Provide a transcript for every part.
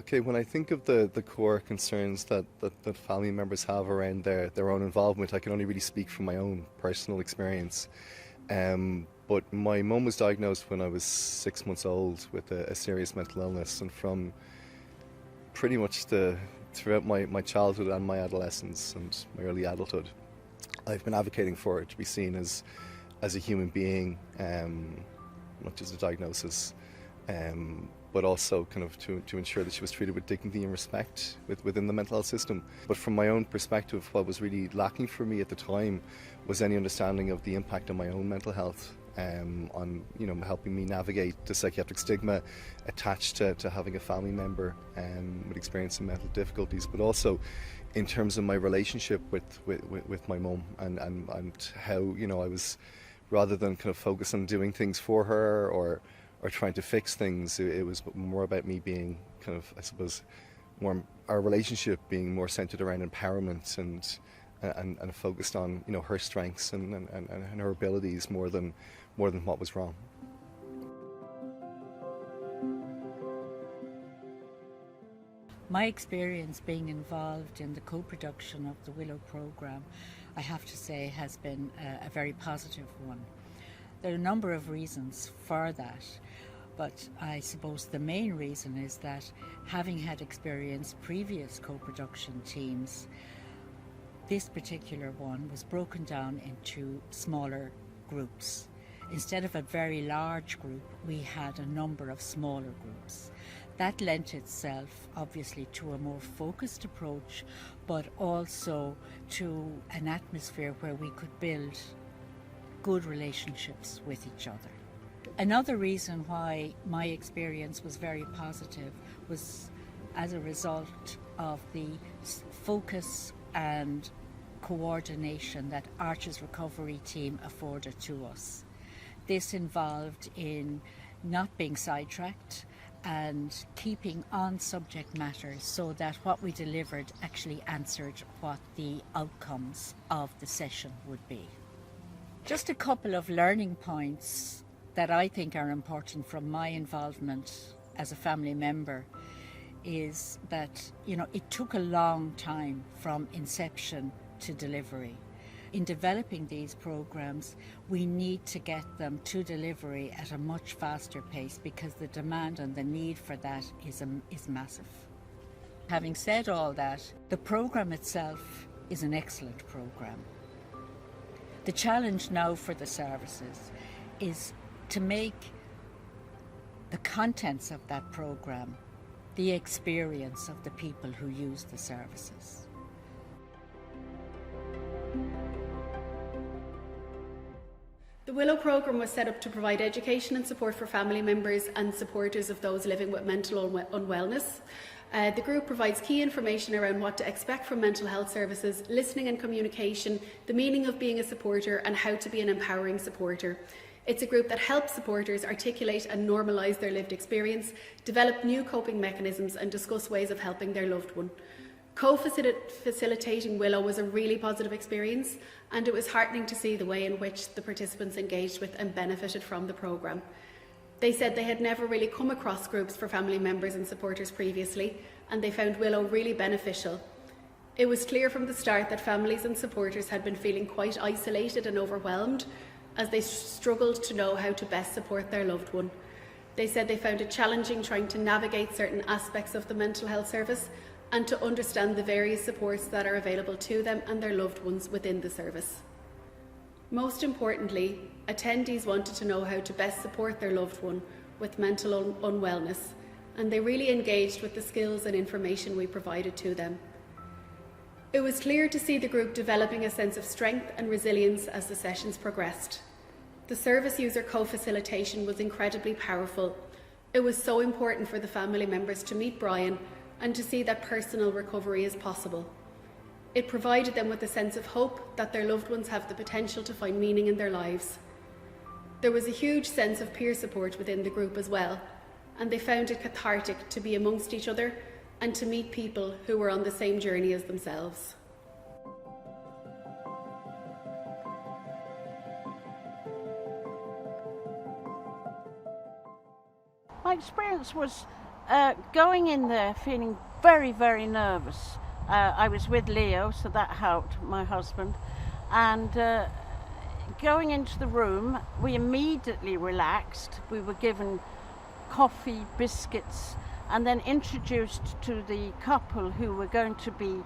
Okay, when I think of the core concerns that family members have around their own involvement, I can only really speak from my own personal experience. But my mum was diagnosed when I was 6 months old with a serious mental illness, and from pretty much throughout my childhood and my adolescence and my early adulthood, I've been advocating for her to be seen as a human being, not just a diagnosis, but also kind of to ensure that she was treated with dignity and respect within the mental health system. But from my own perspective, what was really lacking for me at the time was any understanding of the impact on my own mental health, on helping me navigate the psychiatric stigma attached to having a family member with experiencing mental difficulties, but also in terms of my relationship with my mum and how I was, rather than kind of focus on doing things for her or trying to fix things, it was more about me being kind of, I suppose, more our relationship being more centered around empowerment and focused on her strengths and her abilities more than what was wrong. My experience being involved in the co-production of the Willow programme, I have to say, has been a very positive one. There are a number of reasons for that, but I suppose the main reason is that, having had experienced previous co-production teams, this particular one was broken down into smaller groups. Instead of a very large group, we had a number of smaller groups. That lent itself, obviously, to a more focused approach, but also to an atmosphere where we could build good relationships with each other. Another reason why my experience was very positive was as a result of the focus and coordination that Archer's recovery team afforded to us. This involved in not being sidetracked and keeping on subject matter so that what we delivered actually answered what the outcomes of the session would be. Just a couple of learning points that I think are important from my involvement as a family member is that, it took a long time from inception to delivery. In developing these programs, we need to get them to delivery at a much faster pace because the demand and the need for that is massive. Having said all that, the program itself is an excellent program. The challenge now for the services is to make the contents of that program the experience of the people who use the services. The Willow programme was set up to provide education and support for family members and supporters of those living with mental unwellness. The group provides key information around what to expect from mental health services, listening and communication, the meaning of being a supporter and how to be an empowering supporter. It's a group that helps supporters articulate and normalise their lived experience, develop new coping mechanisms and discuss ways of helping their loved one. Co-facilitating Willow was a really positive experience, and it was heartening to see the way in which the participants engaged with and benefited from the programme. They said they had never really come across groups for family members and supporters previously, and they found Willow really beneficial. It was clear from the start that families and supporters had been feeling quite isolated and overwhelmed as they struggled to know how to best support their loved one. They said they found it challenging trying to navigate certain aspects of the mental health service and to understand the various supports that are available to them and their loved ones within the service. Most importantly, attendees wanted to know how to best support their loved one with mental unwellness, and they really engaged with the skills and information we provided to them. It was clear to see the group developing a sense of strength and resilience as the sessions progressed. The service user co-facilitation was incredibly powerful. It was so important for the family members to meet Brian and to see that personal recovery is possible. It provided them with a sense of hope that their loved ones have the potential to find meaning in their lives. There was a huge sense of peer support within the group as well, and they found it cathartic to be amongst each other and to meet people who were on the same journey as themselves. My experience was Going in there feeling very, very nervous. I was with Leo, so that helped, my husband. And going into the room, we immediately relaxed. We were given coffee, biscuits, and then introduced to the couple who were going to be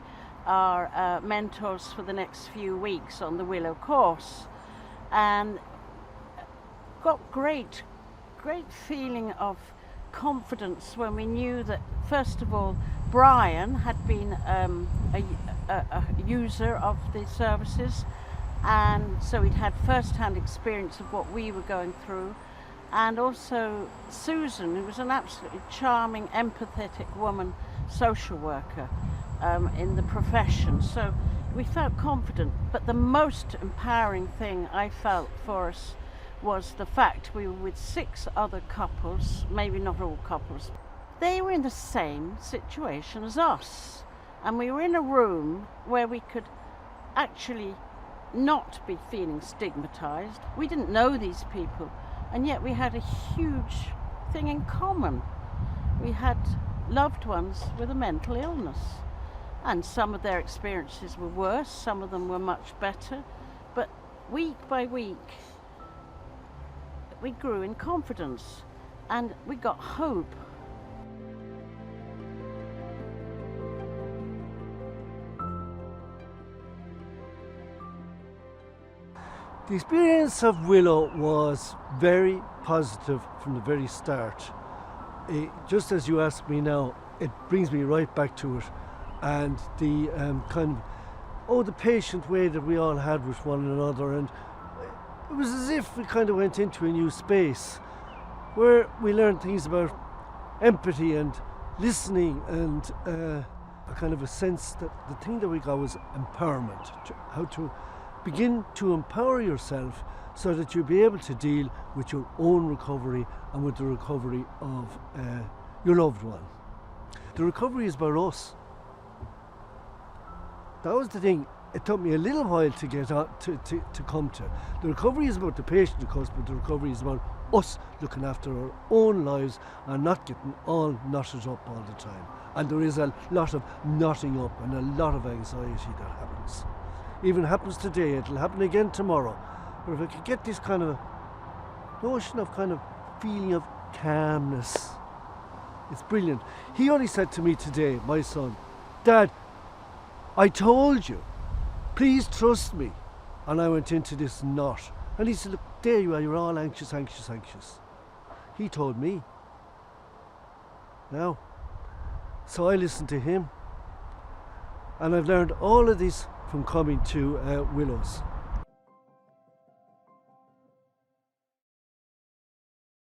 our mentors for the next few weeks on the Willow course. And got great feeling of confidence when we knew that, first of all, Brian had been a user of the services, and so he'd had first-hand experience of what we were going through, and also Susan, who was an absolutely charming, empathetic woman, social worker in the profession. So we felt confident, but the most empowering thing I felt for us was the fact we were with 6 other couples, maybe not all couples. They were in the same situation as us, and we were in a room where we could actually not be feeling stigmatized. We didn't know these people, and yet we had a huge thing in common. We had loved ones with a mental illness, and some of their experiences were worse, some of them were much better, but week by week we grew in confidence and we got hope. The experience of Willow was very positive from the very start. Just as you asked me now, it brings me right back to it, and the the patient way that we all had with one another, and it was as if we kind of went into a new space where we learned things about empathy and listening, and a kind of a sense that the thing that we got was empowerment, how to begin to empower yourself so that you'll be able to deal with your own recovery and with the recovery of your loved one. The recovery is about us. That was the thing. It took me a little while to get on to come to. The recovery is about the patient, of course, but the recovery is about us looking after our own lives and not getting all knotted up all the time. And there is a lot of knotting up and a lot of anxiety that happens. Even happens today, it'll happen again tomorrow. But if I could get this kind of notion of kind of feeling of calmness, it's brilliant. He only said to me today, my son, "Dad, I told you, please trust me." And I went into this knot. And he said, "Look, there you are, you're all anxious, anxious, anxious." He told me. Now, so I listened to him. And I've learned all of this from coming to Willow's.